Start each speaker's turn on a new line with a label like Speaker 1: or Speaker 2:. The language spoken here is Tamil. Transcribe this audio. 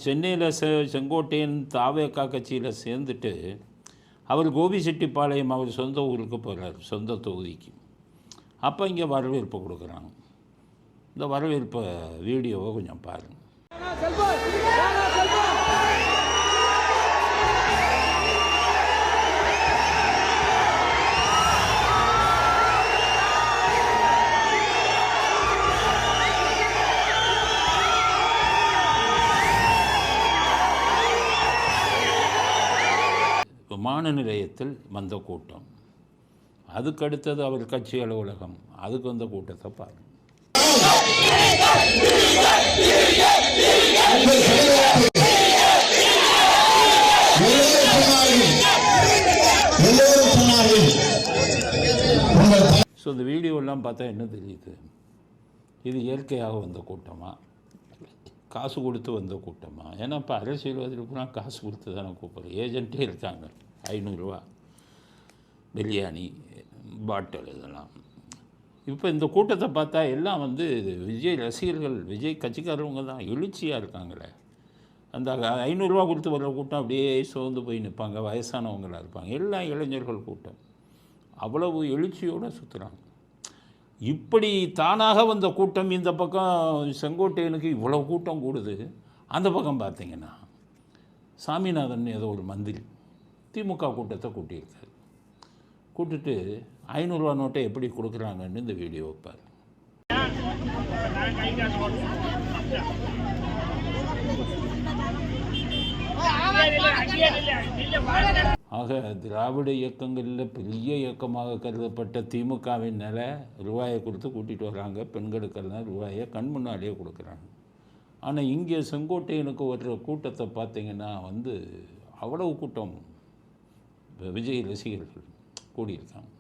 Speaker 1: சென்னையில் செங்கோட்டையன் தாவேகா கட்சியில் சேர்ந்துட்டு அவர் கோபிச்செட்டிப்பாளையம் அவர் சொந்த ஊருக்கு போகிறார், சொந்த தொகுதிக்கு. அப்போ இங்கே வரவேற்பு கொடுக்குறாங்க. இந்த வரவேற்பு வீடியோவை கொஞ்சம் பாருங்கள். விமான நிலையத்தில் வந்த கூட்டம், அதுக்கடுத்தது அவர் கட்சி அலுவலகம், அதுக்கு வந்த கூட்டத்தை பாருங்கள். ஸோ இந்த வீடியோலாம் பார்த்தா என்ன தெரியுது? இது இயற்கையாக வந்த கூட்டமா, காசு கொடுத்து வந்த கூட்டமா? ஏன்னா இப்போ அரசியல்வாதிகளுக்குலாம் காசு கொடுத்து தானே கூப்பிட்றோம். ஏஜென்ட்டே இருக்காங்க. 500 ரூபா பிரியாணி பாட்டில் இதெல்லாம். இப்போ இந்த கூட்டத்தை பார்த்தா எல்லாம் விஜய் ரசிகர்கள், விஜய் கட்சிக்காரவங்க தான் எழுச்சியாக இருக்காங்களே. அந்த 500 ரூபா கொடுத்து வர்ற கூட்டம் அப்படியே சோர்ந்து போய் நிற்பாங்க, வயசானவங்களாக இருப்பாங்க. எல்லாம் இளைஞர்கள் கூட்டம், அவ்வளவு எழுச்சியோடு சுற்றுறாங்க. இப்படி தானாக வந்த கூட்டம் இந்த பக்கம் செங்கோட்டையனுக்கு இவ்வளோ கூட்டம் கூடுது. அந்த பக்கம் பார்த்தீங்கன்னா சாமிநாதன் ஏதோ ஒரு மந்திரி திமுக கூட்டத்தை கூட்டியிருக்காரு. கூட்டிட்டு 500 ரூபா நோட்டை எப்படி கொடுக்குறாங்கன்னு இந்த வீடியோ வைப்பார். ஆக திராவிட இயக்கங்களில் பெரிய இயக்கமாக கருதப்பட்ட திமுகவின் நிலை ரூபாயை கொடுத்து கூட்டிகிட்டு வர்றாங்க. பெண்களுக்கெல்லாம் ரூபாயை கண் முன்னாலேயே கொடுக்குறாங்க. ஆனால் இங்கே செங்கோட்டையனுக்கு வர்ற கூட்டத்தை பார்த்திங்கன்னா அவ்வளவு கூட்டம் விஜய் ரசிகர்கள் கூடியிருக்காங்க.